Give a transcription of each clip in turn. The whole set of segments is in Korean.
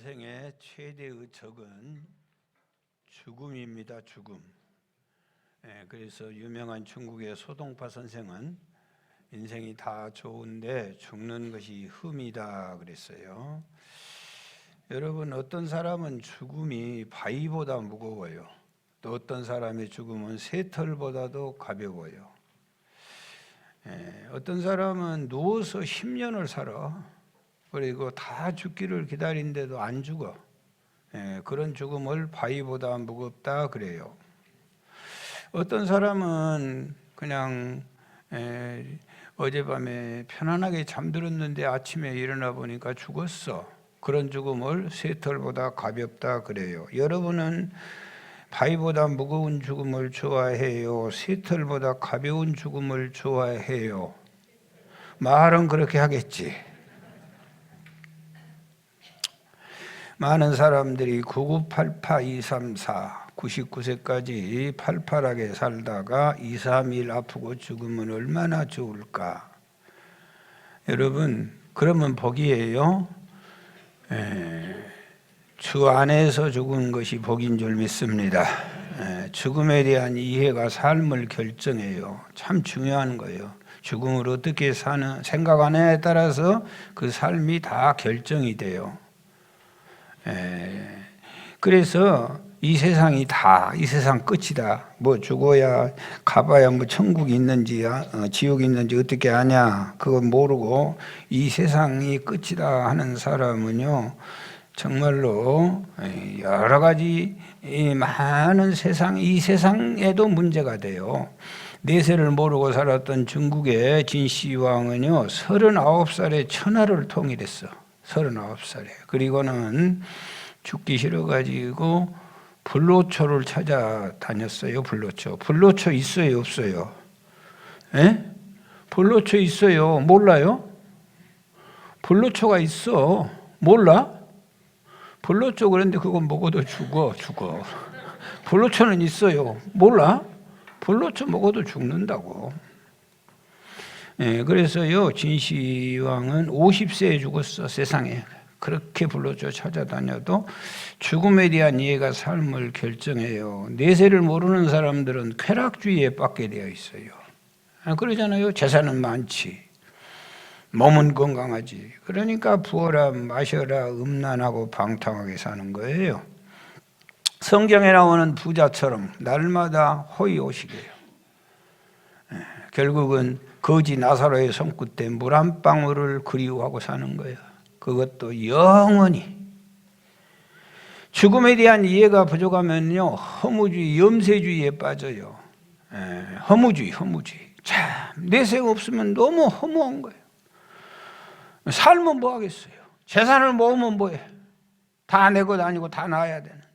인생의 최대의 적은 죽음입니다. 죽음. 그래서 유명한 중국의 소동파 선생은 인생이 다 좋은데 죽는 것이 흠이다 그랬어요. 여러분, 어떤 사람은 죽음이 바위보다 무거워요. 또 어떤 사람의 죽음은 새털보다도 가벼워요. 어떤 사람은 누워서 10년을 살아. 그리고 다 죽기를 기다리는데도 안 죽어. 그런 죽음을 바위보다 무겁다 그래요. 어떤 사람은 그냥 어젯밤에 편안하게 잠들었는데 아침에 일어나 보니까 죽었어. 그런 죽음을 새털보다 가볍다 그래요. 여러분은 바위보다 무거운 죽음을 좋아해요? 새털보다 가벼운 죽음을 좋아해요? 말은 그렇게 하겠지. 많은 사람들이 9988-234 99세까지 팔팔하게 살다가 2-3일 아프고 죽으면 얼마나 좋을까? 여러분, 그러면 복이에요? 주 안에서 죽은 것이 복인 줄 믿습니다. 죽음에 대한 이해가 삶을 결정해요. 참 중요한 거예요. 죽음을 어떻게 사는 생각하느냐에 따라서 그 삶이 다 결정이 돼요. 그래서 이 세상이 다, 이 세상 끝이다. 뭐 죽어야 가봐야 뭐 천국이 있는지 지옥이 있는지 어떻게 아냐, 그건 모르고 이 세상이 끝이다 하는 사람은요, 정말로 여러 가지 많은 이 세상에도 문제가 돼요. 내세를 모르고 살았던 중국의 진시황은요 39살에 천하를 통일했어. 39살에. 그리고는 죽기 싫어가지고 불로초를 찾아다녔어요. 불로초 있어요, 없어요? 불로초 있어요. 몰라요? 불로초가 있어. 몰라? 불로초, 그런데 그건 먹어도 죽어. 불로초는 있어요. 몰라? 불로초 먹어도 죽는다고. 그래서요, 진시황은 50세에 죽었어. 세상에 그렇게 불로초 찾아다녀도 죽음에 대한 이해가 삶을 결정해요. 내세를 모르는 사람들은 쾌락주의에 빠게 되어 있어요. 그러잖아요. 재산은 많지, 몸은 건강하지. 그러니까 부어라 마셔라 음란하고 방탕하게 사는 거예요. 성경에 나오는 부자처럼 날마다 호의호식이에요. 결국은 거지 나사로의 손끝에 물 한 방울을 그리워하고 사는 거예요. 그것도 영원히. 죽음에 대한 이해가 부족하면요, 허무주의, 염세주의에 빠져요. 허무주의. 참, 내세가 없으면 너무 허무한 거예요. 삶은 뭐 하겠어요? 재산을 모으면 뭐해? 다 내 것 아니고 다 나야 되는데.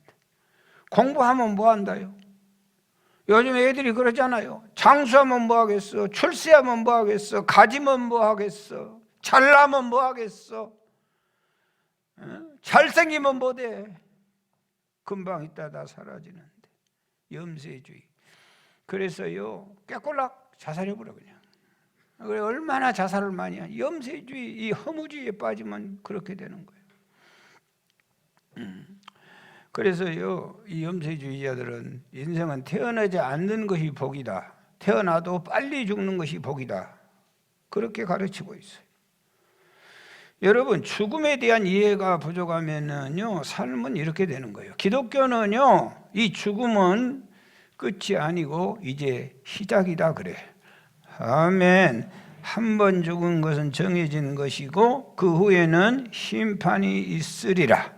공부하면 뭐 한다요? 요즘 애들이 그러잖아요. 장수하면 뭐 하겠어? 출세하면 뭐 하겠어? 가지면 뭐 하겠어? 잘나면 뭐 하겠어? 잘생기면 뭐 돼? 금방 있다 다 사라지는데. 염세주의. 그래서요, 깨꼴락 자살해버려 그냥. 그래, 얼마나 자살을 많이 하냐. 염세주의, 이 허무주의에 빠지면 그렇게 되는 거예요. 그래서요, 이 염세주의자들은 인생은 태어나지 않는 것이 복이다. 태어나도 빨리 죽는 것이 복이다. 그렇게 가르치고 있어요. 여러분, 죽음에 대한 이해가 부족하면요, 삶은 이렇게 되는 거예요. 기독교는요, 이 죽음은 끝이 아니고 이제 시작이다 그래. 아멘. 한 번 죽은 것은 정해진 것이고 그 후에는 심판이 있으리라.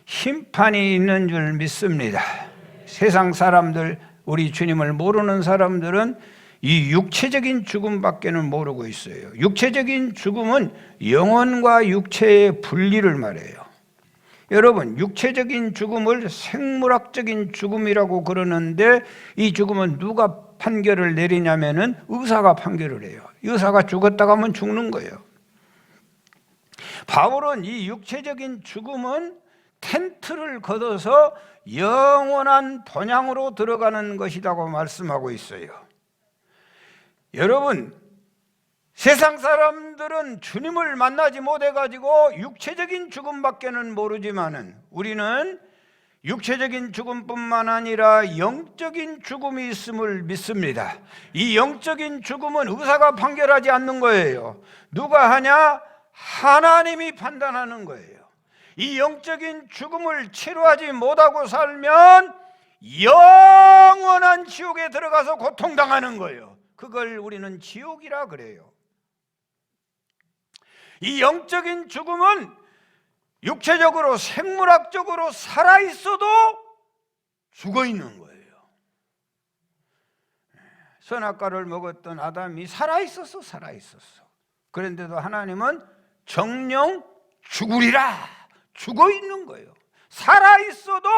심판이 있는 줄 믿습니다. 세상 사람들, 우리 주님을 모르는 사람들은 이 육체적인 죽음밖에는 모르고 있어요. 육체적인 죽음은 영혼과 육체의 분리를 말해요. 여러분, 육체적인 죽음을 생물학적인 죽음이라고 그러는데 이 죽음은 누가 판결을 내리냐면은 의사가 판결을 해요. 의사가 죽었다고 하면 죽는 거예요. 바울은 이 육체적인 죽음은 텐트를 걷어서 영원한 본향으로 들어가는 것이라고 말씀하고 있어요. 여러분, 세상 사람들 여러분들은 주님을 만나지 못해가지고 육체적인 죽음밖에는 모르지만은 우리는 육체적인 죽음뿐만 아니라 영적인 죽음이 있음을 믿습니다. 이 영적인 죽음은 의사가 판결하지 않는 거예요. 누가 하냐? 하나님이 판단하는 거예요. 이 영적인 죽음을 치료하지 못하고 살면 영원한 지옥에 들어가서 고통당하는 거예요. 그걸 우리는 지옥이라 그래요. 이 영적인 죽음은 육체적으로 생물학적으로 살아있어도 죽어있는 거예요. 선악과를 먹었던 아담이 살아있었어. 그런데도 하나님은 정령 죽으리라, 죽어있는 거예요. 살아있어도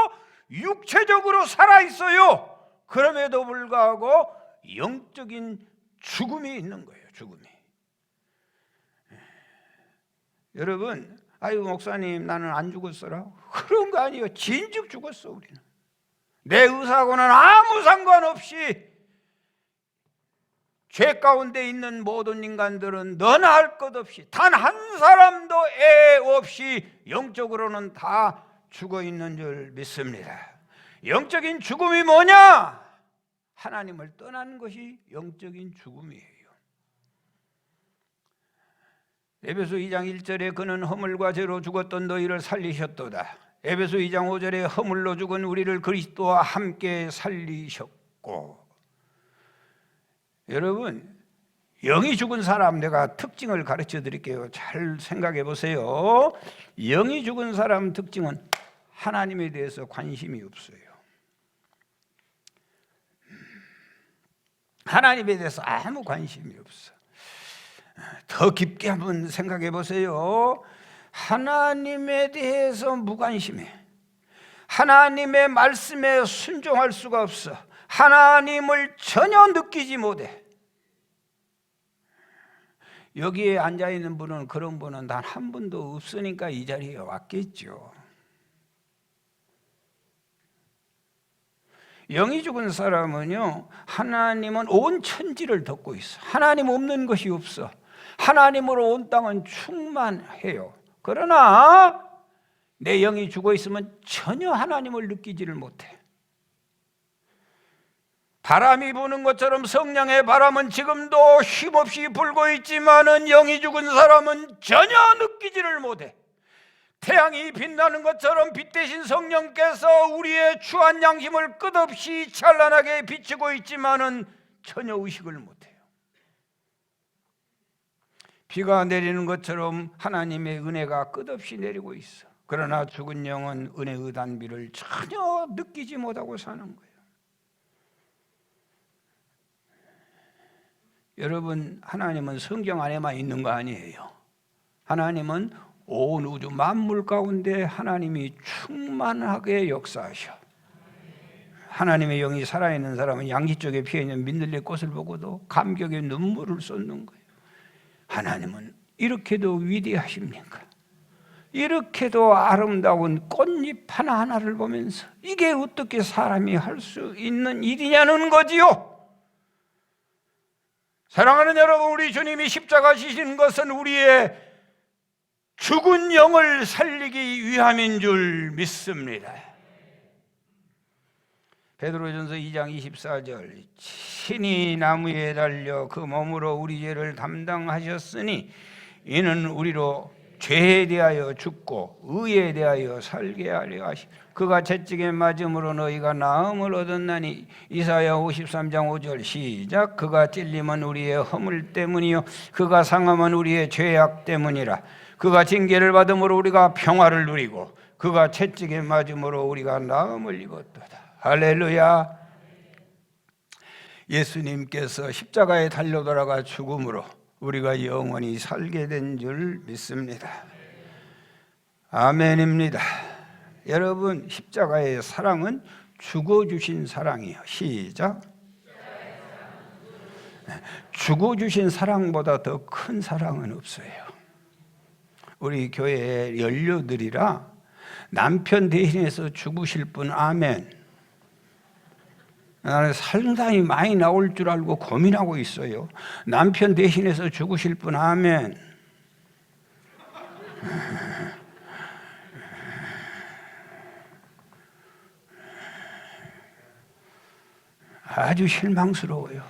육체적으로 살아있어요. 그럼에도 불구하고 영적인 죽음이 있는 거예요. 죽음이. 여러분, 아유 목사님 나는 안 죽었어라, 그런 거 아니에요. 진즉 죽었어. 우리는 내 의사하고는 아무 상관없이 죄 가운데 있는 모든 인간들은 너나 할 것 없이 단 한 사람도 애 없이 영적으로는 다 죽어 있는 줄 믿습니다. 영적인 죽음이 뭐냐? 하나님을 떠나는 것이 영적인 죽음이에요. 에베소 2장 1절에 그는 허물과 죄로 죽었던 너희를 살리셨도다. 에베소 2장 5절에 허물로 죽은 우리를 그리스도와 함께 살리셨고. 여러분, 영이 죽은 사람 내가 특징을 가르쳐 드릴게요. 잘 생각해 보세요. 영이 죽은 사람 특징은 하나님에 대해서 관심이 없어요. 하나님에 대해서 아무 관심이 없어. 더 깊게 한번 생각해 보세요. 하나님에 대해서 무관심해. 하나님의 말씀에 순종할 수가 없어. 하나님을 전혀 느끼지 못해. 여기에 앉아있는 분은 그런 분은 단 한 분도 없으니까 이 자리에 왔겠죠. 영이 죽은 사람은요, 하나님은 온 천지를 덮고 있어. 하나님 없는 것이 없어. 하나님으로 온 땅은 충만해요. 그러나 내 영이 죽어 있으면 전혀 하나님을 느끼지를 못해. 바람이 부는 것처럼 성령의 바람은 지금도 쉼없이 불고 있지만은 영이 죽은 사람은 전혀 느끼지를 못해. 태양이 빛나는 것처럼 빛 대신 성령께서 우리의 추한 양심을 끝없이 찬란하게 비추고 있지만은 전혀 의식을 못해요. 비가 내리는 것처럼 하나님의 은혜가 끝없이 내리고 있어. 그러나 죽은 영은 은혜의 단비를 전혀 느끼지 못하고 사는 거예요. 여러분, 하나님은 성경 안에만 있는 거 아니에요. 하나님은 온 우주 만물 가운데 하나님이 충만하게 역사하셔. 하나님의 영이 살아있는 사람은 양지 쪽에 피어있는 민들레 꽃을 보고도 감격의 눈물을 쏟는 거예요. 하나님은 이렇게도 위대하십니까? 이렇게도 아름다운 꽃잎 하나하나를 보면서 이게 어떻게 사람이 할 수 있는 일이냐는 거지요. 사랑하는 여러분, 우리 주님이 십자가 지신 것은 우리의 죽은 영을 살리기 위함인 줄 믿습니다. 베드로전서 2장 24절, 친히 나무에 달려 그 몸으로 우리 죄를 담당하셨으니 이는 우리로 죄에 대하여 죽고 의에 대하여 살게 하려 하시. 그가 채찍에 맞음으로 너희가 나음을 얻었나니. 이사야 53장 5절 시작. 그가 찔림은 우리의 허물 때문이요 그가 상함은 우리의 죄악 때문이라. 그가 징계를 받음으로 우리가 평화를 누리고 그가 채찍에 맞음으로 우리가 나음을 입었도다. 할렐루야. 예수님께서 십자가에 달려 돌아가 죽음으로 우리가 영원히 살게 된 줄 믿습니다. 아멘입니다. 여러분, 십자가의 사랑은 죽어주신 사랑이에요. 시작. 죽어주신 사랑보다 더 큰 사랑은 없어요. 우리 교회에 연료들이라 남편 대신해서 죽으실 분 아멘. 나는 상당히 많이 나올 줄 알고 고민하고 있어요. 남편 대신해서 죽으실 분 아멘. 아주 실망스러워요.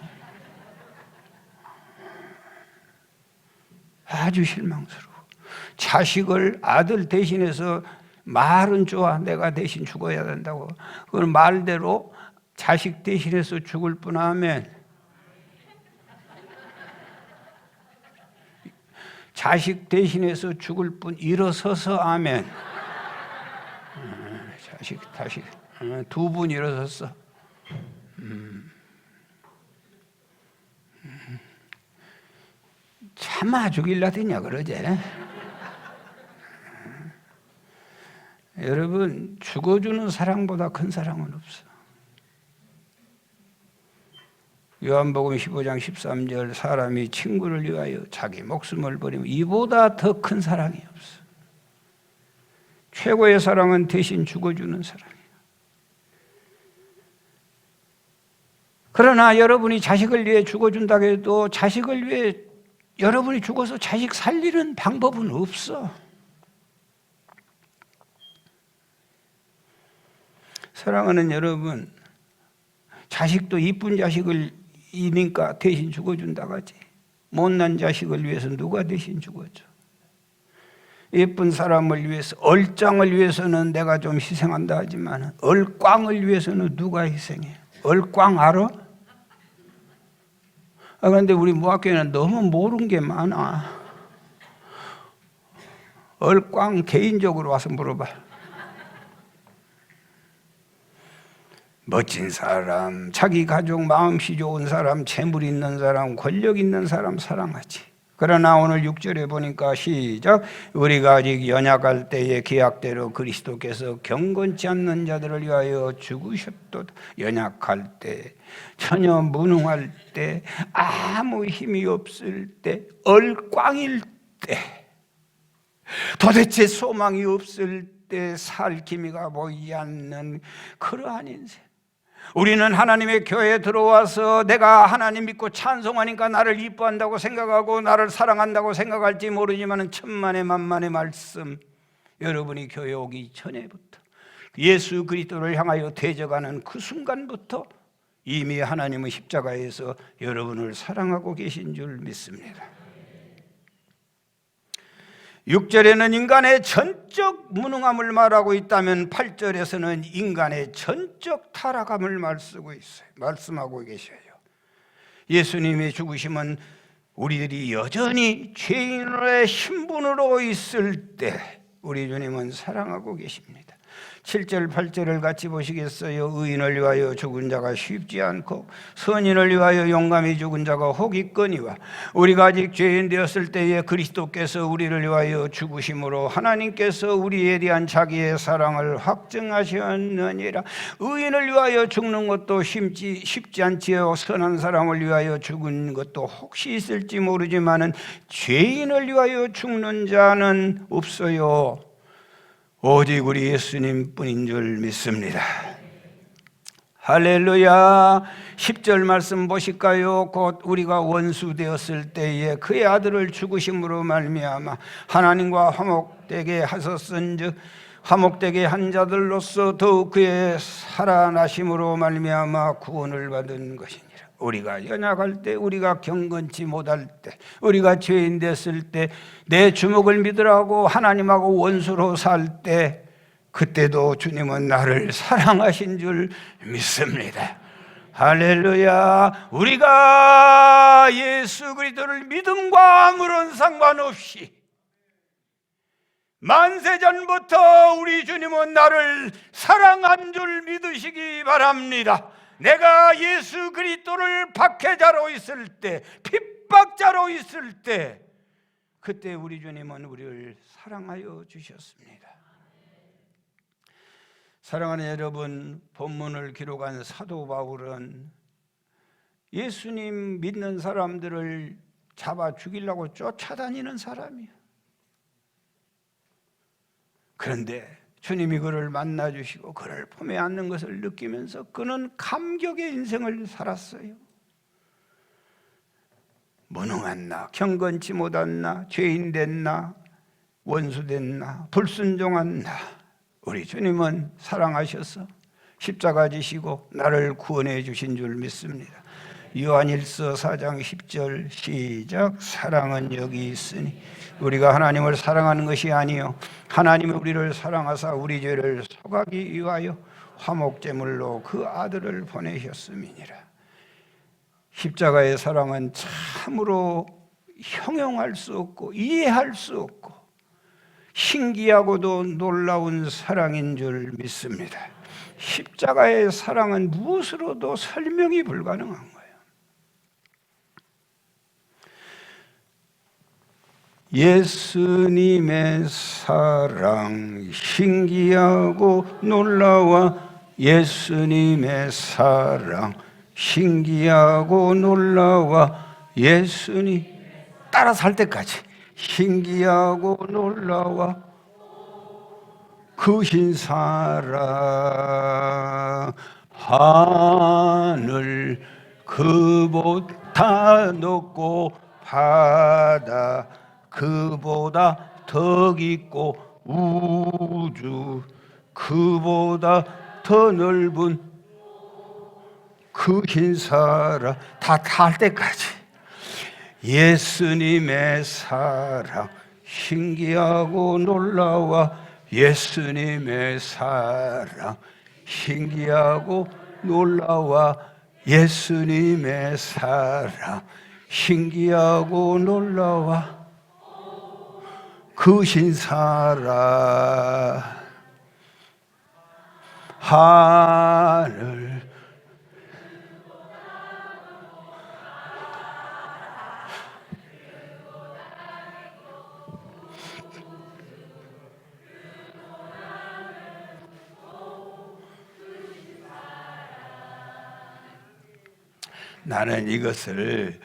아주 실망스러워. 자식을 아들 대신해서 말은 좋아. 내가 대신 죽어야 된다고. 그건 말대로 자식 대신해서 죽을 뿐 하면 자식 대신해서 죽을 뿐 일어서서 아멘. 자식 다시 두 분 일어섰어. 참아 죽일라더냐 그러제. 여러분, 죽어주는 사랑보다 큰 사랑은 없어. 요한복음 15장 13절, 사람이 친구를 위하여 자기 목숨을 버리면 이보다 더 큰 사랑이 없어. 최고의 사랑은 대신 죽어주는 사랑이에요. 그러나 여러분이 자식을 위해 죽어준다고 해도 자식을 위해 여러분이 죽어서 자식 살리는 방법은 없어. 사랑하는 여러분, 자식도 이쁜 자식을 이니까 대신 죽어준다고 하지. 못난 자식을 위해서 누가 대신 죽어줘? 예쁜 사람을 위해서, 얼짱을 위해서는 내가 좀 희생한다 하지만 얼꽝을 위해서는 누가 희생해? 얼꽝 알아? 그런데 우리 무학교에는 너무 모르는 게 많아. 얼꽝 개인적으로 와서 물어봐. 멋진 사람, 자기 가족 마음씨 좋은 사람, 재물 있는 사람, 권력 있는 사람 사랑하지. 그러나 오늘 6절에 보니까 시작. 우리가 아직 연약할 때에 계약대로 그리스도께서 경건치 않는 자들을 위하여 죽으셨도다. 연약할 때, 전혀 무능할 때, 아무 힘이 없을 때, 얼꽝일 때, 도대체 소망이 없을 때, 살 기미가 보이지 않는 그러한 인생. 우리는 하나님의 교회에 들어와서 내가 하나님 믿고 찬송하니까 나를 이뻐한다고 생각하고 나를 사랑한다고 생각할지 모르지만 천만의 만만의 말씀, 여러분이 교회 오기 전에부터 예수 그리스도를 향하여 대적하는 그 순간부터 이미 하나님은 십자가에서 여러분을 사랑하고 계신 줄 믿습니다. 6절에는 인간의 전적 무능함을 말하고 있다면 8절에서는 인간의 전적 타락함을 말씀하고 계셔요. 예수님의 죽으심은 우리들이 여전히 죄인의 신분으로 있을 때 우리 주님은 사랑하고 계십니다. 7절 8절을 같이 보시겠어요? 의인을 위하여 죽은 자가 쉽지 않고 선인을 위하여 용감히 죽은 자가 혹 있거니와 우리가 아직 죄인 되었을 때에 그리스도께서 우리를 위하여 죽으심으로 하나님께서 우리에 대한 자기의 사랑을 확증하셨느니라. 의인을 위하여 죽는 것도 쉽지 않지요. 선한 사람을 위하여 죽은 것도 혹시 있을지 모르지만 죄인을 위하여 죽는 자는 없어요. 오직 우리 예수님 뿐인 줄 믿습니다. 할렐루야. 10절 말씀 보실까요? 곧 우리가 원수 되었을 때에 그의 아들을 죽으심으로 말미암아 하나님과 화목되게 하셨은즉 화목되게 한 자들로서 더욱 그의 살아나심으로 말미암아 구원을 받은 것이니라. 우리가 연약할 때, 우리가 경건치 못할 때, 우리가 죄인 됐을 때, 내 주먹을 믿으라고 하나님하고 원수로 살 때, 그때도 주님은 나를 사랑하신 줄 믿습니다. 할렐루야. 우리가 예수 그리스도를 믿음과 아무런 상관없이 만세전부터 우리 주님은 나를 사랑한 줄 믿으시기 바랍니다. 내가 예수 그리스도를 박해자로 있을 때, 핍박자로 있을 때, 그때 우리 주님은 우리를 사랑하여 주셨습니다. 사랑하는 여러분, 본문을 기록한 사도 바울은 예수님 믿는 사람들을 잡아 죽이려고 쫓아다니는 사람이에요. 그런데 주님이 그를 만나주시고 그를 품에 안는 것을 느끼면서 그는 감격의 인생을 살았어요. 무능한 나, 경건치 못한 나, 죄인 된 나, 원수된 나, 불순종한 나, 우리 주님은 사랑하셔서 십자가 지시고 나를 구원해 주신 줄 믿습니다. 요한일서 4장 10절 시작. 사랑은 여기 있으니 우리가 하나님을 사랑하는 것이 아니요 하나님이 우리를 사랑하사 우리 죄를 속하기 위하여 화목제물로 그 아들을 보내셨음이니라. 십자가의 사랑은 참으로 형용할 수 없고 이해할 수 없고 신기하고도 놀라운 사랑인 줄 믿습니다. 십자가의 사랑은 무엇으로도 설명이 불가능한 거예요. 예수님의 사랑 신기하고 놀라워. 예수님의 사랑 신기하고 놀라워. 예수님 따라서 할 때까지 신기하고 놀라워. 크신 사랑 하늘 그보다 높고 바다 그보다 더 깊고 우주 그보다 더 넓은 크신 사랑 다 할 때까지 예수님의 사랑 신기하고 놀라워. 예수님의 사랑 신기하고 놀라워. 예수님의 사랑 신기하고 놀라워. 크신 사랑 하늘 나는 이것을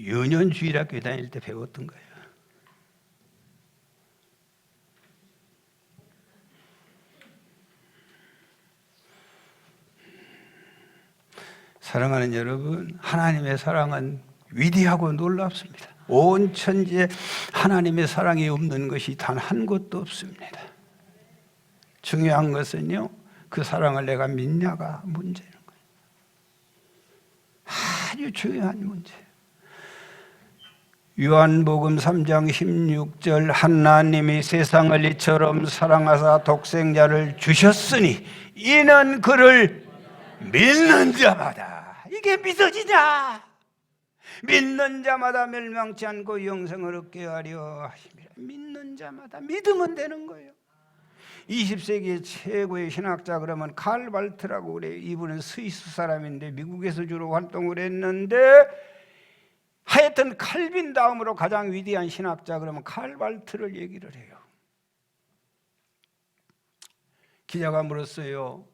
연연주일학교 다닐 때 배웠던 거예요. 사랑하는 여러분, 하나님의 사랑은 위대하고 놀랍습니다. 온 천지에 하나님의 사랑이 없는 것이 단 한 곳도 없습니다. 중요한 것은요, 그 사랑을 내가 믿냐가 문제인 거예요. 아주 중요한 문제예요. 요한복음 3장 16절 하나님이 세상을 이처럼 사랑하사 독생자를 주셨으니 이는 그를 믿는 자마다. 이게 믿어지냐? 믿는 자마다 멸망치 않고 영생을 얻게 하려 하십니다. 믿는 자마다 믿으면 되는 거예요. 20세기의 최고의 신학자 그러면 칼 발트라고 그래요. 이분은 스위스 사람인데 미국에서 주로 활동을 했는데 하여튼 칼빈 다음으로 가장 위대한 신학자 그러면 칼 발트를 얘기를 해요. 기자가 물었어요.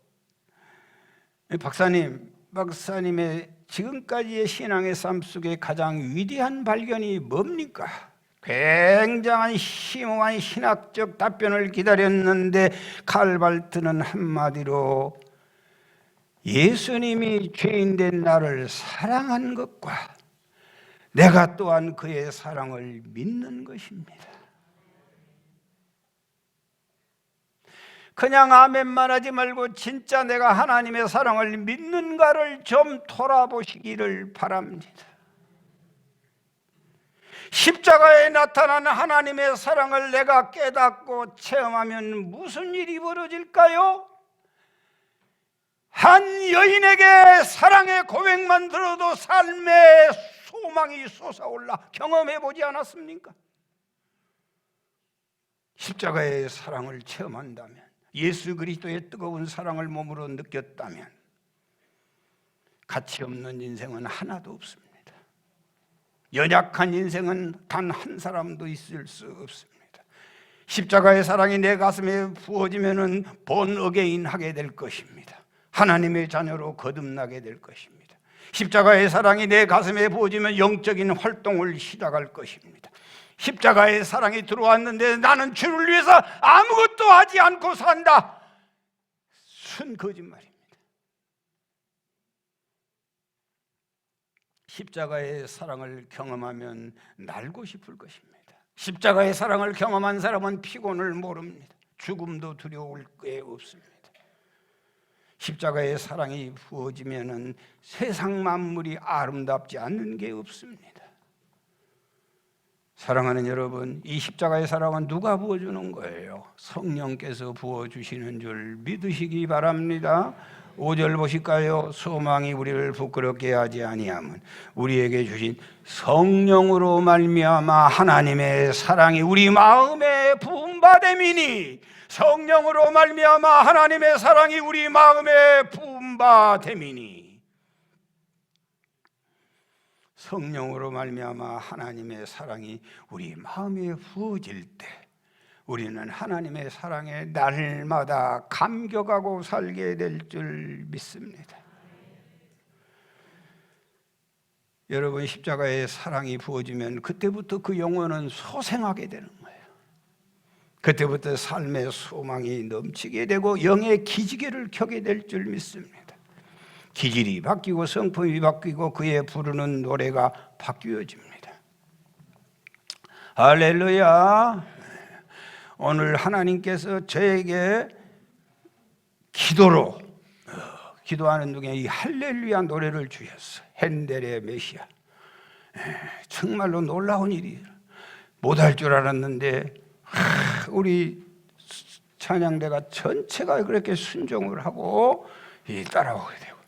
박사님의 지금까지의 신앙의 삶 속에 가장 위대한 발견이 뭡니까? 굉장한 심오한 신학적 답변을 기다렸는데 칼 발트는 한마디로 예수님이 죄인된 나를 사랑한 것과 내가 또한 그의 사랑을 믿는 것입니다. 그냥 아멘만 하지 말고 진짜 내가 하나님의 사랑을 믿는가를 좀 돌아보시기를 바랍니다. 십자가에 나타난 하나님의 사랑을 내가 깨닫고 체험하면 무슨 일이 벌어질까요? 한 여인에게 사랑의 고백만 들어도 삶의 소망이 솟아올라 경험해 보지 않았습니까? 십자가의 사랑을 체험한다면, 예수 그리스도의 뜨거운 사랑을 몸으로 느꼈다면 가치 없는 인생은 하나도 없습니다. 연약한 인생은 단 한 사람도 있을 수 없습니다. 십자가의 사랑이 내 가슴에 부어지면은 본 어게인 하게 될 것입니다. 하나님의 자녀로 거듭나게 될 것입니다. 십자가의 사랑이 내 가슴에 부어지면 영적인 활동을 시작할 것입니다. 십자가의 사랑이 들어왔는데 나는 주를 위해서 아무것도 하지 않고 산다. 순 거짓말입니다. 십자가의 사랑을 경험하면 날고 싶을 것입니다. 십자가의 사랑을 경험한 사람은 피곤을 모릅니다. 죽음도 두려울 게 없습니다. 십자가의 사랑이 부어지면은 세상 만물이 아름답지 않는 게 없습니다. 사랑하는 여러분, 이 십자가의 사랑은 누가 부어주는 거예요? 성령께서 부어주시는 줄 믿으시기 바랍니다. 5절 보실까요? 소망이 우리를 부끄럽게 하지 아니함은 우리에게 주신 성령으로 말미암아 하나님의 사랑이 우리 마음에 부음받음이니, 성령으로 말미암아 하나님의 사랑이 우리 마음에 부음받음이니, 성령으로 말미암아 하나님의 사랑이 우리 마음에 부어질 때 우리는 하나님의 사랑에 날마다 감격하고 살게 될 줄 믿습니다. 여러분, 십자가의 사랑이 부어지면 그때부터 그 영혼은 소생하게 되는 거예요. 그때부터 삶의 소망이 넘치게 되고 영의 기지개를 켜게 될 줄 믿습니다. 기질이 바뀌고 성품이 바뀌고 그의 부르는 노래가 바뀌어집니다. 할렐루야. 오늘 하나님께서 저에게 기도로 기도하는 중에 이 할렐루야 노래를 주셨어요. 핸델의 메시아. 정말로 놀라운 일이에요. 못할 줄 알았는데 우리 찬양대가 전체가 그렇게 순종을 하고 따라오게 되고,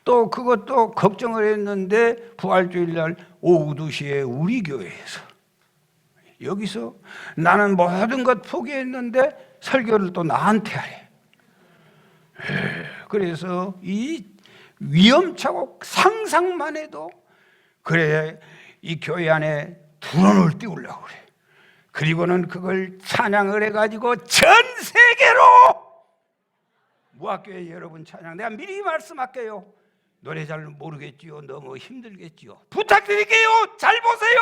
또 그것도 걱정을 했는데 부활주일날 오후 2시에 우리 교회에서, 여기서 나는 모든 것 포기했는데 설교를 또 나한테 하래. 그래서 이 위험차고 상상만 해도 그래 이 교회 안에 드론을 띄우려고 그래. 그리고는 그걸 찬양을 해가지고 전 세계로, 무학교회 여러분 찬양 내가 미리 말씀할게요. 노래 잘 모르겠지요. 너무 힘들겠지요. 부탁드릴게요. 잘 보세요.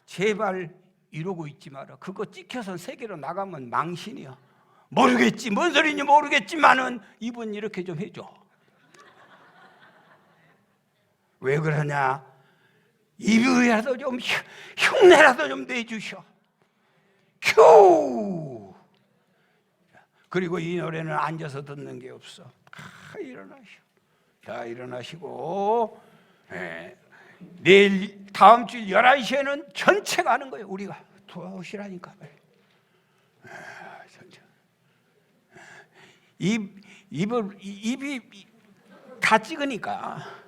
제발 이러고 있지 마라. 그거 찍혀서 세계로 나가면 망신이야. 모르겠지, 뭔 소리인지 모르겠지만은 이분 이렇게 좀 해줘. 왜 그러냐? 이불이라도 좀 흉내라도 좀 내주셔. 큐. 그리고 이 노래는 앉아서 듣는 게 없어. 일어나시오. 자, 일어나시고 내일 다음 주 11시에는 전체 가는 거예요. 우리가 도와오시라니까. 입이 다 찍으니까.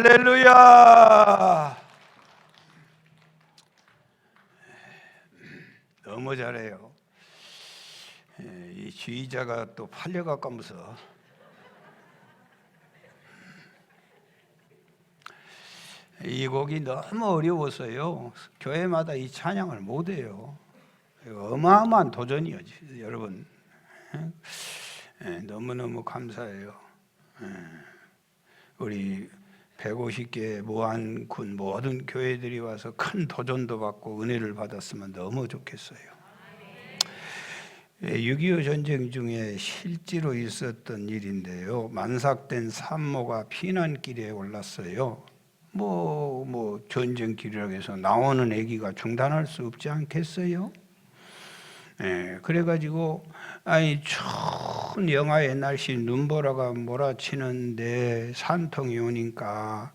할렐루야. 너무 잘해요. 이 지휘자가 또 팔려가까면서 이 곡이 너무 어려워서요 교회마다 이 찬양을 못해요. 어마어마한 도전이요 여러분. 너무너무 감사해요. 우리 150개 무한군 모든 교회들이 와서 큰 도전도 받고 은혜를 받았으면 너무 좋겠어요. 6.25 전쟁 중에 실제로 있었던 일인데요, 만삭된 산모가 피난길에 올랐어요. 전쟁길이라고 해서 나오는 아기가 중단할 수 없지 않겠어요? 그래가지고 추운 영하의 날씨 눈보라가 몰아치는데 산통이 오니까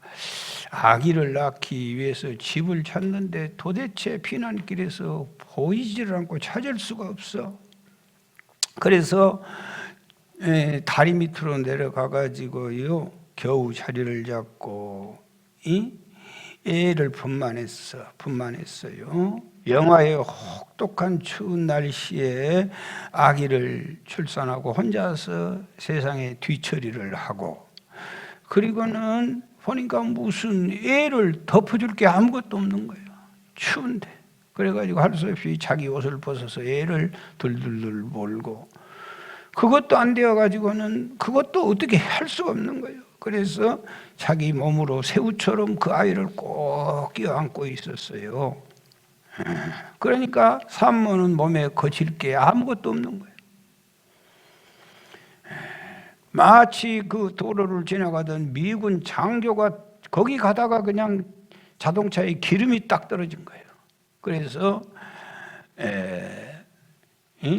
아기를 낳기 위해서 집을 찾는데 도대체 피난길에서 보이지를 않고 찾을 수가 없어. 그래서 다리 밑으로 내려가가지고요 겨우 자리를 잡고 애를 분만했어요. 영하의 혹독한 추운 날씨에 아기를 출산하고 혼자서 세상에 뒤처리를 하고, 그리고는 보니까 무슨 애를 덮어줄 게 아무것도 없는 거예요. 추운데. 그래가지고 할 수 없이 자기 옷을 벗어서 애를 들들들 몰고, 그것도 안 되어가지고는 그것도 어떻게 할 수가 없는 거예요. 그래서 자기 몸으로 새우처럼 그 아이를 꼭 껴안고 있었어요. 그러니까 산모는 몸에 거칠 게 아무것도 없는 거예요. 마치 그 도로를 지나가던 미군 장교가 거기 가다가 그냥 자동차에 기름이 딱 떨어진 거예요. 그래서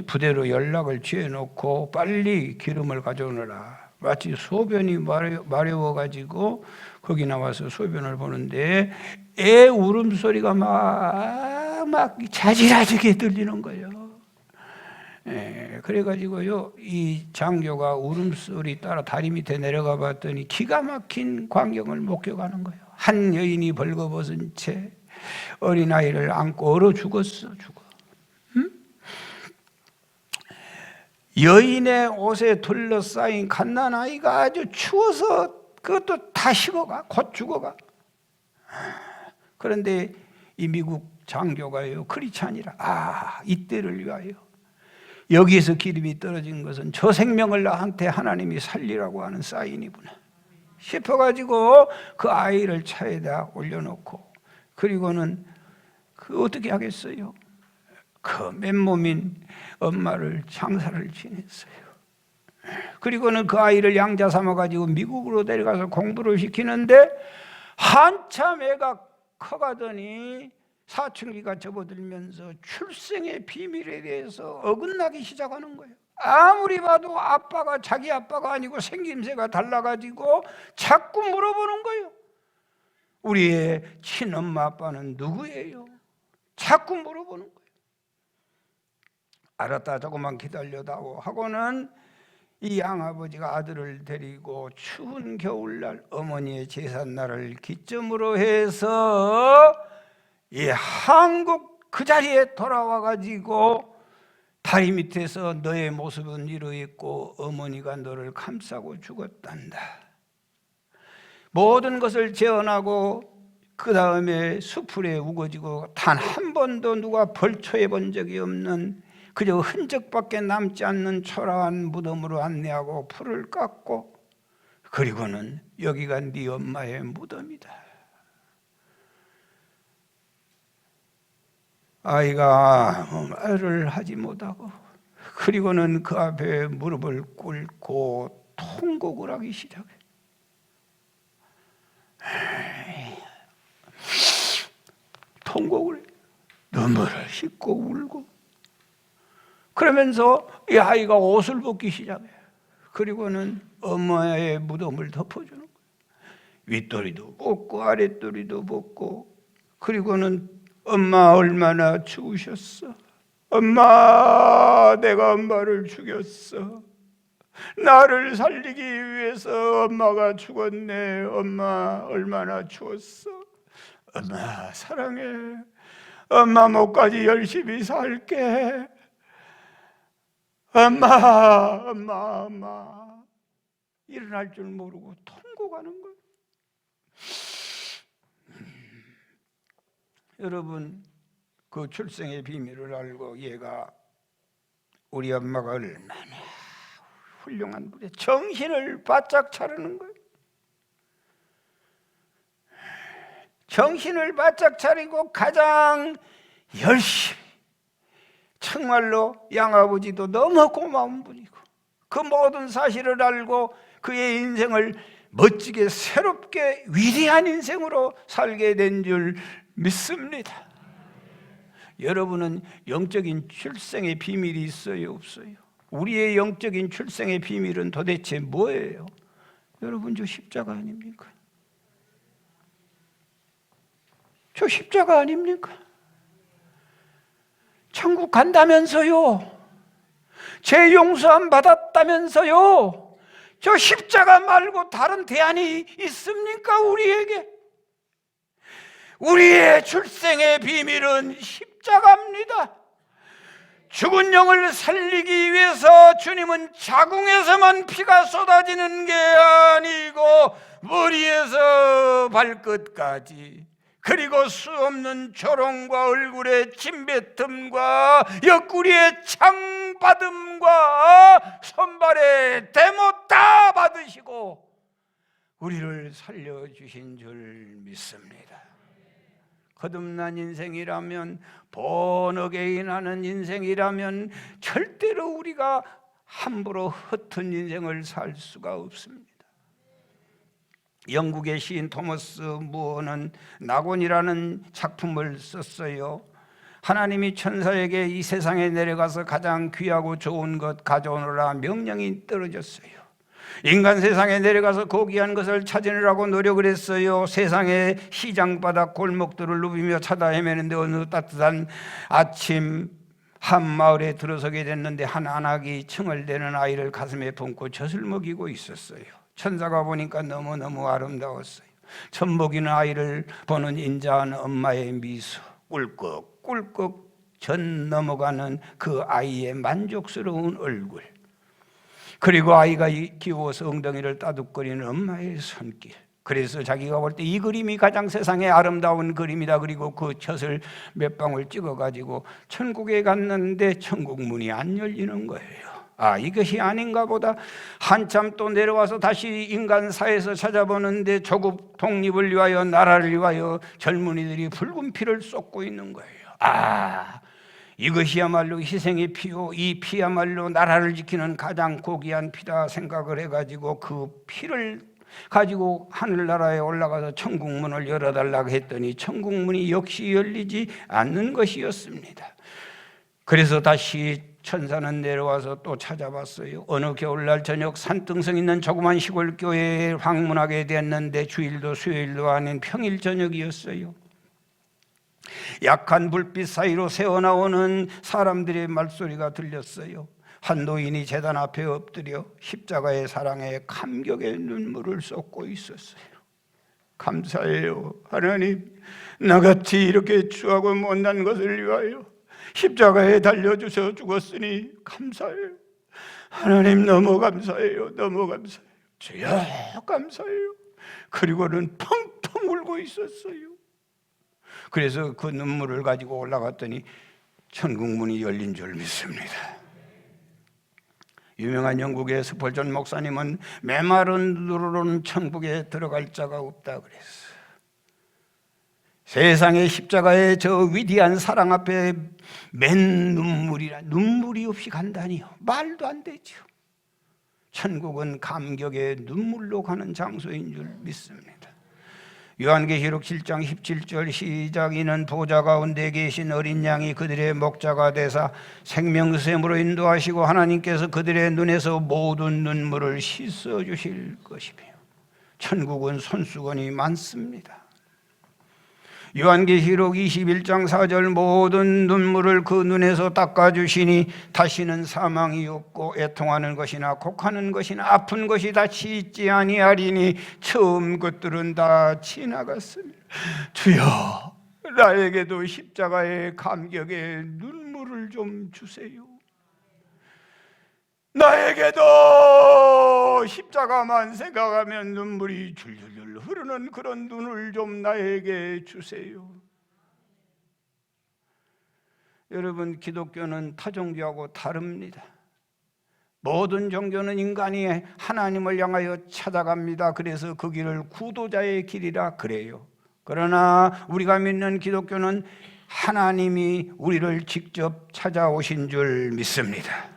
부대로 연락을 취해놓고 빨리 기름을 가져오느라, 마치 소변이 마려워가지고 거기 나와서 소변을 보는데 애 울음소리가 막 자지라지게 들리는 거예요. 그래가지고요 이 장교가 울음소리 따라 다리 밑에 내려가 봤더니 기가 막힌 광경을 목격하는 거예요. 한 여인이 벌거벗은 채 어린아이를 안고 얼어 죽었어. 여인의 옷에 둘러싸인 갓난아이가 아주 추워서 그것도 다 식어가, 곧 죽어가. 그런데 이 미국 장교가요 크리스찬이라 이때를 위하여 여기에서 기름이 떨어진 것은 저 생명을 나한테 하나님이 살리라고 하는 사인이구나 싶어가지고 그 아이를 차에다 올려놓고, 그리고는 어떻게 하겠어요? 그 맨몸인 엄마를 장사를 지냈어요. 그리고는 그 아이를 양자 삼아가지고 미국으로 데려가서 공부를 시키는데 한참 애가 커가더니 사춘기가 접어들면서 출생의 비밀에 대해서 어긋나기 시작하는 거예요. 아무리 봐도 아빠가 자기 아빠가 아니고 생김새가 달라가지고 자꾸 물어보는 거예요. 우리의 친엄마 아빠는 누구예요? 자꾸 물어보는 거예요. 알았다, 조금만 기다려다오 하고는 이 양아버지가 아들을 데리고 추운 겨울날 어머니의 제삿날을 기점으로 해서 이 한국 그 자리에 돌아와 가지고 다리 밑에서 너의 모습은 이러했고 어머니가 너를 감싸고 죽었단다. 모든 것을 재현하고 그 다음에 수풀에 우거지고 단 한 번도 누가 벌초해 본 적이 없는, 그저 흔적밖에 남지 않는 초라한 무덤으로 안내하고 풀을 깎고, 그리고는 여기가 네 엄마의 무덤이다. 아이가 말을 하지 못하고, 그리고는 그 앞에 무릎을 꿇고 통곡을 하기 시작해. 통곡을, 눈물을 씻고 울고, 그러면서 이 아이가 옷을 벗기 시작해요. 그리고는 엄마의 무덤을 덮어주는 거예요. 윗도리도 벗고 아랫도리도 벗고, 그리고는 엄마 얼마나 추우셨어. 엄마, 내가 엄마를 죽였어. 나를 살리기 위해서 엄마가 죽었네. 엄마 얼마나 추웠어. 엄마 사랑해. 엄마 목까지 열심히 살게. 엄마. 일어날 줄 모르고 통곡하는 거예요. 여러분, 그 출생의 비밀을 알고 얘가, 우리 엄마가 얼마나 훌륭한 분이야. 정신을 바짝 차리는 거예요. 정신을 바짝 차리고 가장 열심히, 정말로 양아버지도 너무 고마운 분이고 그 모든 사실을 알고 그의 인생을 멋지게 새롭게 위대한 인생으로 살게 된 줄 믿습니다. 여러분은 영적인 출생의 비밀이 있어요, 없어요? 우리의 영적인 출생의 비밀은 도대체 뭐예요? 여러분, 저 십자가 아닙니까? 저 십자가 아닙니까? 천국 간다면서요. 죄 용서함 받았다면서요. 저 십자가 말고 다른 대안이 있습니까? 우리에게. 우리의 출생의 비밀은 십자가입니다. 죽은 영을 살리기 위해서 주님은 자궁에서만 피가 쏟아지는 게 아니고 머리에서 발끝까지, 그리고 수없는 조롱과 얼굴의 침뱉음과 옆구리의 창받음과 손발의 대못 다 받으시고 우리를 살려주신 줄 믿습니다. 거듭난 인생이라면, 본어게인하는 인생이라면 절대로 우리가 함부로 허튼 인생을 살 수가 없습니다. 영국의 시인 토머스 무어는 낙원이라는 작품을 썼어요. 하나님이 천사에게 이 세상에 내려가서 가장 귀하고 좋은 것 가져오느라 명령이 떨어졌어요. 인간 세상에 내려가서 고귀한 것을 찾으느라고 노력을 했어요. 세상의 시장바닥 골목들을 누비며 찾아 헤매는데 어느 따뜻한 아침 한 마을에 들어서게 됐는데 한 안악이 칭얼대는 아이를 가슴에 품고 젖을 먹이고 있었어요. 천사가 보니까 너무너무 아름다웠어요. 젖 먹이는 아이를 보는 인자한 엄마의 미소, 꿀꺽꿀꺽 젖 넘어가는 그 아이의 만족스러운 얼굴, 그리고 아이가 귀여워서 엉덩이를 따둑거리는 엄마의 손길. 그래서 자기가 볼 때 이 그림이 가장 세상에 아름다운 그림이다. 그리고 그 젖을 몇 방울 찍어가지고 천국에 갔는데 천국 문이 안 열리는 거예요. 아, 이것이 아닌가 보다. 한참 또 내려와서 다시 인간사에서 찾아보는데 조국 독립을 위하여, 나라를 위하여 젊은이들이 붉은 피를 쏟고 있는 거예요. 아, 이것이야말로 희생의 피요, 이 피야말로 나라를 지키는 가장 고귀한 피다 생각을 해가지고 그 피를 가지고 하늘나라에 올라가서 천국문을 열어달라고 했더니 천국문이 역시 열리지 않는 것이었습니다. 그래서 다시 천사는 내려와서 또 찾아봤어요. 어느 겨울날 저녁 산등성 있는 조그만 시골 교회에 방문하게 됐는데 주일도 수요일도 아닌 평일 저녁이었어요. 약한 불빛 사이로 새어나오는 사람들의 말소리가 들렸어요. 한 노인이 제단 앞에 엎드려 십자가의 사랑에 감격의 눈물을 쏟고 있었어요. 감사해요, 하나님. 나같이 이렇게 추하고 못난 것을 위하여 십자가에 달려주셔 죽었으니 감사해요. 하나님, 너무 감사해요. 너무 감사해요. 주여 감사해요. 그리고는 펑펑 울고 있었어요. 그래서 그 눈물을 가지고 올라갔더니 천국문이 열린 줄 믿습니다. 유명한 영국의 스펄전 목사님은 메마른 눈으로는 천국에 들어갈 자가 없다 그랬어요. 세상의 십자가의 저 위대한 사랑 앞에 맨 눈물이 없이 간다니요. 말도 안 되죠. 천국은 감격의 눈물로 가는 장소인 줄 믿습니다. 요한계시록 7장 17절 시작. 이는 보좌 가운데 계신 어린 양이 그들의 목자가 되사 생명샘으로 인도하시고 하나님께서 그들의 눈에서 모든 눈물을 씻어주실 것이며 천국은 손수건이 많습니다. 요한계시록 21장 4절 모든 눈물을 그 눈에서 닦아주시니 다시는 사망이 없고 애통하는 것이나 곡하는 것이나 아픈 것이 다시 있지 아니하리니 처음 것들은 다 지나갔습니다. 주여, 나에게도 십자가의 감격에 눈물을 좀 주세요. 나에게도 십자가만 생각하면 눈물이 줄줄줄 흐르는 그런 눈을 좀 나에게 주세요. 여러분, 기독교는 타 종교하고 다릅니다. 모든 종교는 인간이 하나님을 향하여 찾아갑니다. 그래서 그 길을 구도자의 길이라 그래요. 그러나 우리가 믿는 기독교는 하나님이 우리를 직접 찾아오신 줄 믿습니다.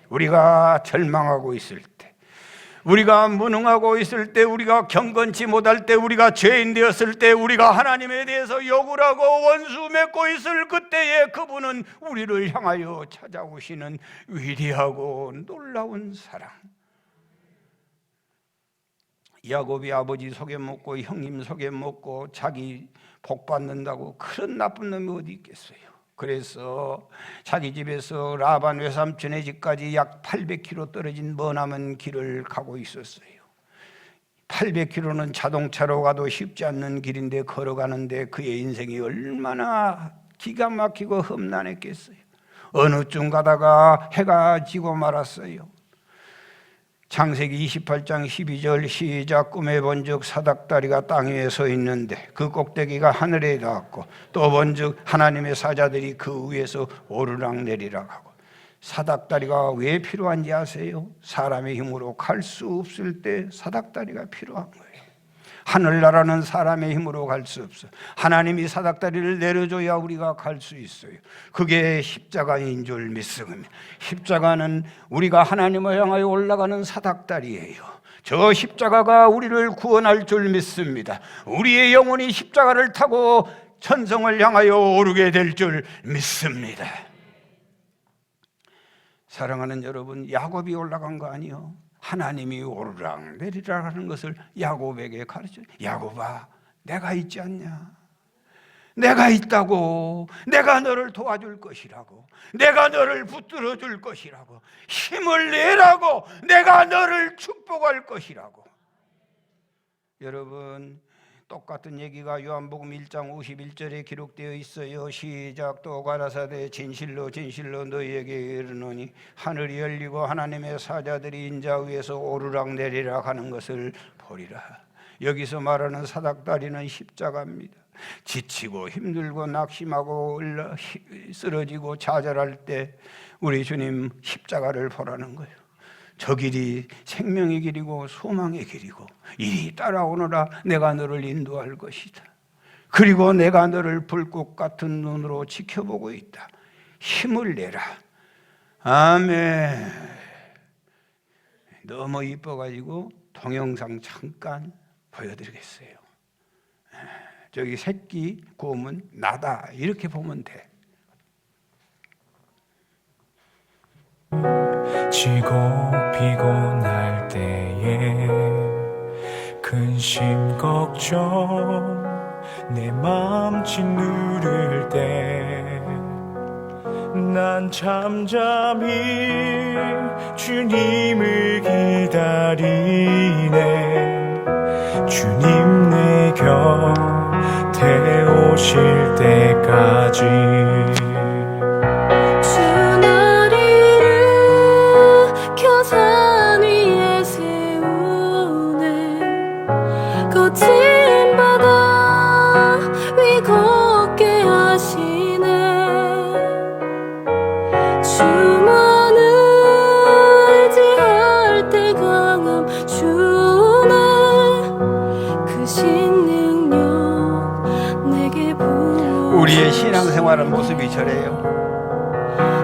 우리가 절망하고 있을 때, 우리가 무능하고 있을 때, 우리가 경건치 못할 때, 우리가 죄인 되었을 때, 우리가 하나님에 대해서 욕을 하고 원수 맺고 있을 그때에 그분은 우리를 향하여 찾아오시는 위대하고 놀라운 사랑. 야곱이 아버지 속여먹고 형님 속여먹고 자기 복 받는다고 그런 나쁜 놈이 어디 있겠어요. 그래서 자기 집에서 라반 외삼촌의 집까지 약 800km 떨어진 머나먼 길을 가고 있었어요. 800km는 자동차로 가도 쉽지 않는 길인데 걸어가는데 그의 인생이 얼마나 기가 막히고 험난했겠어요. 어느 쯤 가다가 해가 지고 말았어요. 창세기 28장 12절 시작. 꿈에 본즉 사닥다리가 땅 위에 서 있는데 그 꼭대기가 하늘에 닿았고 또 본즉 하나님의 사자들이 그 위에서 오르락내리락 하고. 사닥다리가 왜 필요한지 아세요? 사람의 힘으로 갈 수 없을 때 사닥다리가 필요한 거예요. 하늘나라는 사람의 힘으로 갈 수 없어. 하나님이 사닥다리를 내려줘야 우리가 갈 수 있어요. 그게 십자가인 줄 믿습니다. 십자가는 우리가 하나님을 향하여 올라가는 사닥다리예요. 저 십자가가 우리를 구원할 줄 믿습니다. 우리의 영혼이 십자가를 타고 천성을 향하여 오르게 될 줄 믿습니다. 사랑하는 여러분, 야곱이 올라간 거 아니요? 하나님이 오르락 내리락 하는 것을 야곱에게 가르쳐요. 야곱아, 내가 있지 않냐? 내가 있다고. 내가 너를 도와줄 것이라고. 내가 너를 붙들어 줄 것이라고. 힘을 내라고. 내가 너를 축복할 것이라고. 여러분, 똑같은 얘기가 요한복음 1장 51절에 기록되어 있어요. 시작. 또 가라사대 진실로 진실로 너희에게 이르노니 하늘이 열리고 하나님의 사자들이 인자 위에서 오르락 내리락 하는 것을 보리라. 여기서 말하는 사닥다리는 십자가입니다. 지치고 힘들고 낙심하고 쓰러지고 좌절할 때 우리 주님 십자가를 보라는 거예요. 저 길이 생명의 길이고 소망의 길이고 이리 따라오너라. 내가 너를 인도할 것이다. 그리고 내가 너를 불꽃 같은 눈으로 지켜보고 있다. 힘을 내라. 아멘. 너무 이뻐가지고 동영상 잠깐 보여드리겠어요. 저기 새끼 곰은 나다 이렇게 보면 돼. 지고 피곤할 때에 근심 걱정 내 맘 짓누를 때 난 잠잠히 주님을 기다리네. 주님 내 곁에 오실 때까지 우리의 신앙생활은 모습이 저래요.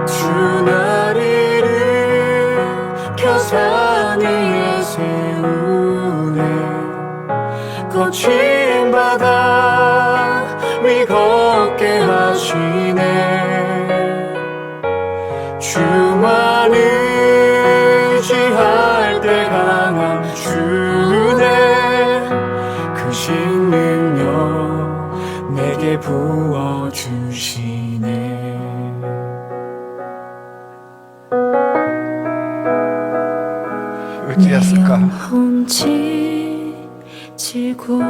주 나를 일으켜 산 위에 세우네. 거친 바다 위 걷게 하시네. 주만 의지할 때 강한 주네. 크신 능력 내게 부어주시네. 어찌했을까? 영혼 지치고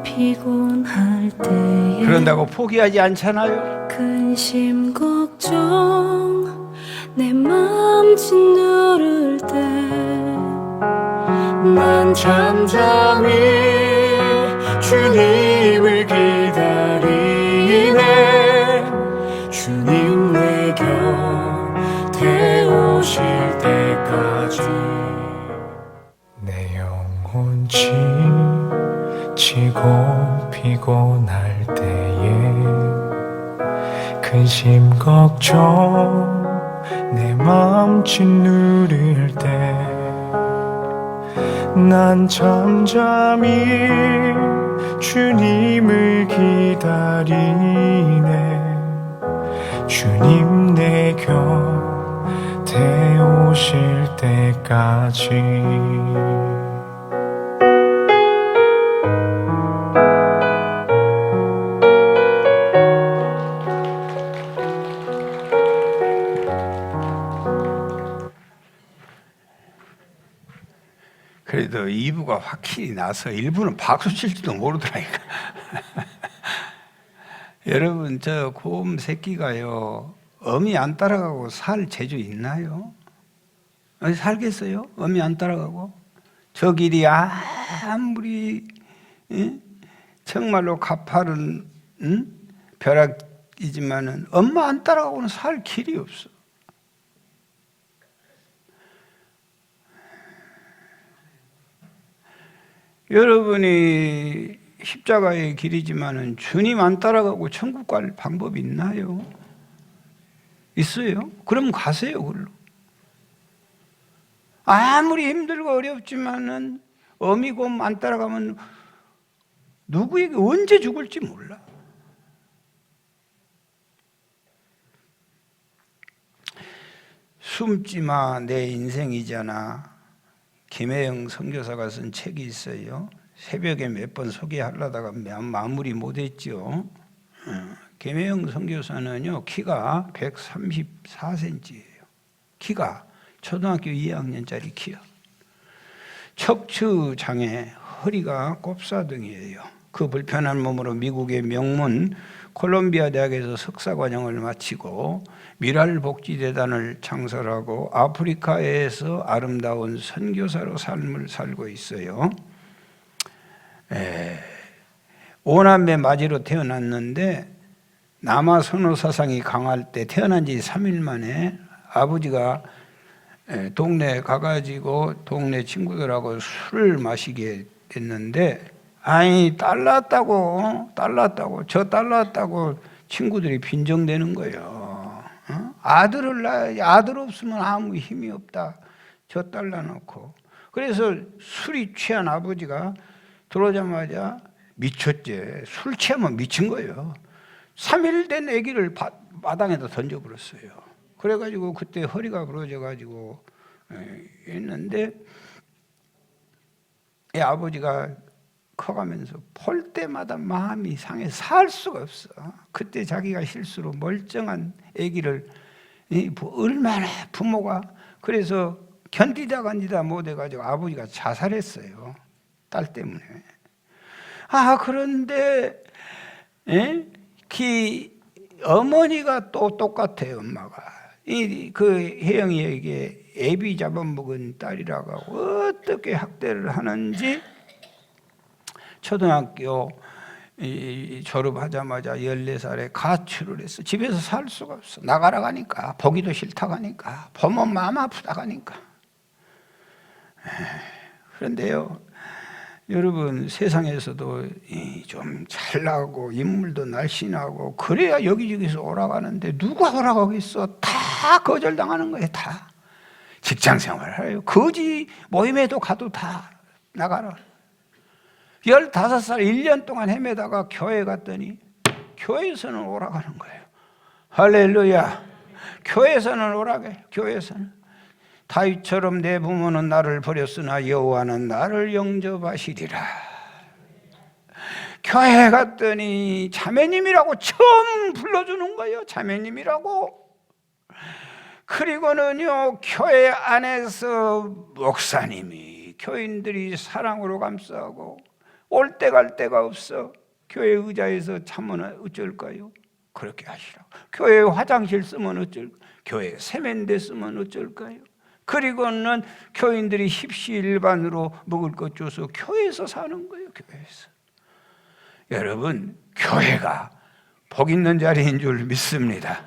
피곤할 때에 그런다고 포기하지 않잖아요. 근심 걱정 내 맘 짓누를 때 난 잠잠히 주님을 기다리네. 주님 내 곁에 오실 때까지. 내 영혼 지치고 피곤할 때에 근심 걱정 내 맘 짓누를 때 난 잠잠히 주님을 기다리네. 주님 내 곁에 오실 때까지. 그래도 2부가 확실히 나서 1부는 박수 칠지도 모르더라니까. 여러분, 저 곰 새끼가요, 어미 안 따라가고 살 재주 있나요? 아니, 살겠어요? 어미 안 따라가고? 저 길이 아무리 정말로 가파른 벼락이지만은 엄마 안 따라가고는 살 길이 없어. 여러분이 십자가의 길이지만은 주님 안 따라가고 천국 갈 방법이 있나요? 있어요? 그럼 가세요, 그걸로. 아무리 힘들고 어렵지만은 어미곰 안 따라가면 누구에게 언제 죽을지 몰라. 숨지 마, 내 인생이잖아. 김혜영 선교사가 쓴 책이 있어요. 새벽에 몇 번 소개하려다가 마무리 못했죠. 김혜영 선교사는요, 키가 134cm예요. 키가 초등학교 2학년짜리 키야. 척추장애, 허리가 꼽사등이에요. 그 불편한 몸으로 미국의 명문 콜롬비아 대학에서 석사과정을 마치고 미랄복지재단을 창설하고 아프리카에서 아름다운 선교사로 삶을 살고 있어요. 오남매 맞이로 태어났는데 남아 선호 사상이 강할 때 태어난 지 3일 만에 아버지가 동네에 가가지고 동네 친구들하고 술을 마시게 됐는데, 아니 딸 낳았다고 저 딸 낳았다고 친구들이 빈정대는 거예요. 아들을 낳아야지, 아들 없으면 아무 힘이 없다, 저 딸 낳아놓고. 그래서 술이 취한 아버지가 들어오자마자 미쳤지. 술 취하면 미친 거예요. 3일 된 아기를 마당에다 던져버렸어요. 그래가지고 그때 허리가 부러져가지고 했는데, 이 아버지가 커가면서 볼 때마다 마음이 상해 살 수가 없어. 그때 자기가 실수로 멀쩡한 아기를 얼마나 부모가, 그래서 견디다 못해가지고 아버지가 자살했어요. 딸 때문에. 그런데 어머니가 또 똑같아요. 엄마가 그 혜영이에게 애비 잡아먹은 딸이라고 어떻게 학대를 하는지, 초등학교 졸업하자마자 14살에 가출을 했어. 집에서 살 수가 없어. 나가라 가니까, 보기도 싫다 가니까, 보면 마음 아프다 가니까. 그런데요, 여러분, 세상에서도 좀 잘나고 인물도 날씬하고 그래야 여기저기서 오라가는데 누가 오라가겠어? 다 거절당하는 거예요. 다 직장생활을 해요. 거지 모임에도 가도 다 나가라. 15살 1년 동안 헤매다가 교회 갔더니 교회에서는 오라가는 거예요. 할렐루야. 교회에서는 오라게. 교회에서는 다윗처럼 내 부모는 나를 버렸으나 여호와는 나를 영접하시리라. 교회 갔더니 자매님이라고 처음 불러주는 거예요. 자매님이라고. 그리고는요, 교회 안에서 목사님이 교인들이 사랑으로 감싸고 올 때 갈 데가 없어. 교회 의자에서 참으면 어쩔까요? 그렇게 하시라고. 교회 화장실 쓰면 어쩔까요? 교회 세면대 쓰면 어쩔까요? 그리고는 교인들이 십시일반으로 먹을 것 줘서 교회에서 사는 거예요. 교회에서. 여러분, 교회가 복 있는 자리인 줄 믿습니다.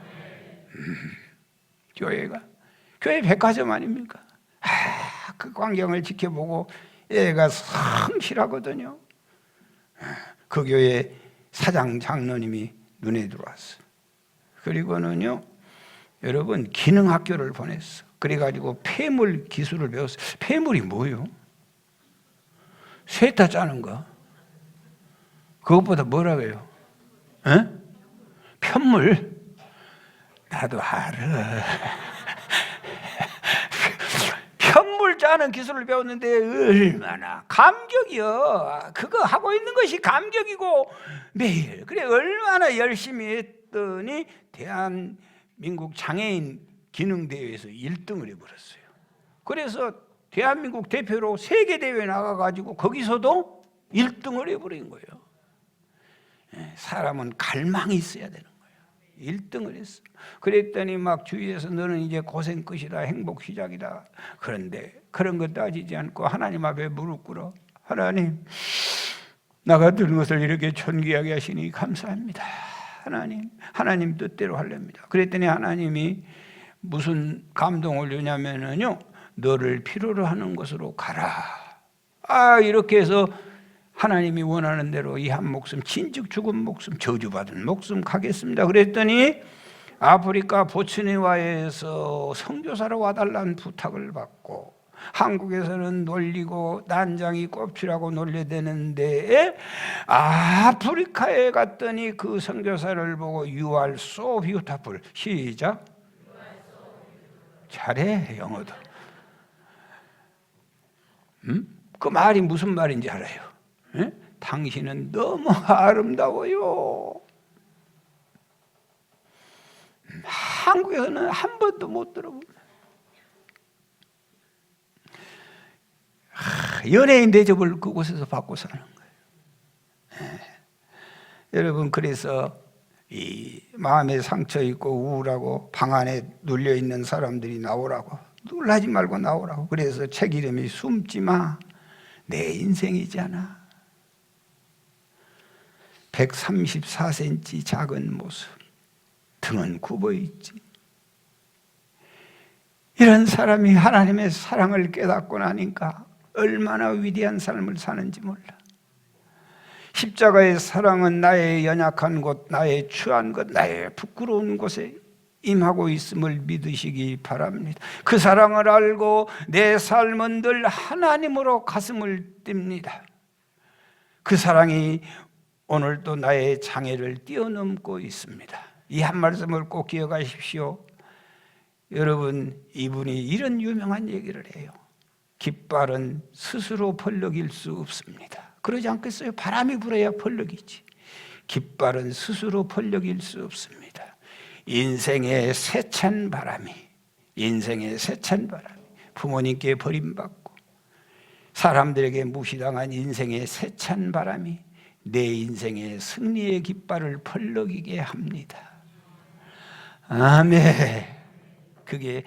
교회 백화점 아닙니까? 그 광경을 지켜보고 애가 성실하거든요. 그 교회 사장 장로님이 눈에 들어왔어요. 그리고는요, 여러분, 기능학교를 보냈어. 그래가지고 폐물 기술을 배웠어요. 폐물이 뭐예요? 쇠타 짜는 거. 그것보다 뭐라고요? 에? 편물. 나도 알아. 편물 짜는 기술을 배웠는데 얼마나 감격이요. 그거 하고 있는 것이 감격이고 매일 그래 얼마나 열심히 했더니 대한민국 장애인 기능대회에서 1등을 해버렸어요. 그래서 대한민국 대표로 세계대회에 나가가지고 거기서도 1등을 해버린 거예요. 사람은 갈망이 있어야 되는 거예요. 1등을 했어. 그랬더니 막 주위에서 너는 이제 고생 끝이다, 행복 시작이다. 그런데 그런 것 따지지 않고 하나님 앞에 무릎 꿇어. 하나님, 나 같은 것을 이렇게 존귀하게 하시니 감사합니다. 하나님 뜻대로 하렵니다. 그랬더니 하나님이 무슨 감동을 주냐면요, 너를 필요로 하는 곳으로 가라. 이렇게 해서 하나님이 원하는 대로 이 한 목숨, 진즉 죽은 목숨, 저주받은 목숨 가겠습니다. 그랬더니 아프리카 보츠니아에서 선교사로 와달라는 부탁을 받고, 한국에서는 놀리고 난장이 꼽치라고 놀려대는데 아프리카에 갔더니 그 선교사를 보고 You are so beautiful. 시작. 잘해, 영어도. 그 말이 무슨 말인지 알아요? 당신은 너무 아름다워요. 한국에서는 한 번도 못 들어봅니다. 연예인 대접을 그곳에서 받고 사는 거예요. 여러분, 그래서 이 마음에 상처 있고 우울하고 방 안에 눌려 있는 사람들이 나오라고, 놀라지 말고 나오라고. 그래서 책 이름이 숨지 마, 내 인생이잖아. 134cm 작은 모습, 등은 굽어 있지. 이런 사람이 하나님의 사랑을 깨닫고 나니까 얼마나 위대한 삶을 사는지 몰라. 십자가의 사랑은 나의 연약한 곳, 나의 추한 것, 나의 부끄러운 곳에 임하고 있음을 믿으시기 바랍니다. 그 사랑을 알고 내 삶은 늘 하나님으로 가슴을 띱니다. 그 사랑이 오늘도 나의 장애를 뛰어넘고 있습니다. 이 한 말씀을 꼭 기억하십시오. 여러분, 이분이 이런 유명한 얘기를 해요. 깃발은 스스로 펄럭일 수 없습니다. 그러지 않겠어요? 바람이 불어야 펄럭이지. 깃발은 스스로 펄럭일 수 없습니다. 인생의 세찬 바람이, 부모님께 버림받고 사람들에게 무시당한 인생의 세찬 바람이 내 인생의 승리의 깃발을 펄럭이게 합니다. 아멘. 그게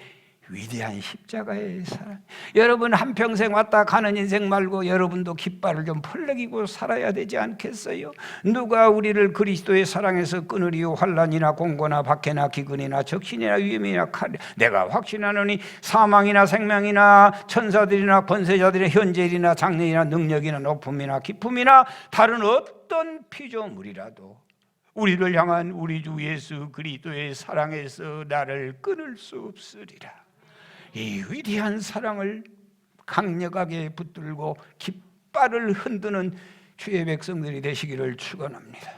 위대한 십자가의 사랑. 여러분, 한평생 왔다 가는 인생 말고 여러분도 깃발을 좀 펄럭이고 살아야 되지 않겠어요? 누가 우리를 그리스도의 사랑에서 끊으리요? 환난이나 공고나 박해나 기근이나 적신이나 위험이나 칼. 내가 확신하노니 사망이나 생명이나 천사들이나 권세자들의 현재일이나 장래이나 능력이나 높음이나 기품이나 다른 어떤 피조물이라도 우리를 향한 우리 주 예수 그리스도의 사랑에서 나를 끊을 수 없으리라. 이 위대한 사랑을 강력하게 붙들고 깃발을 흔드는 주의 백성들이 되시기를 축원합니다.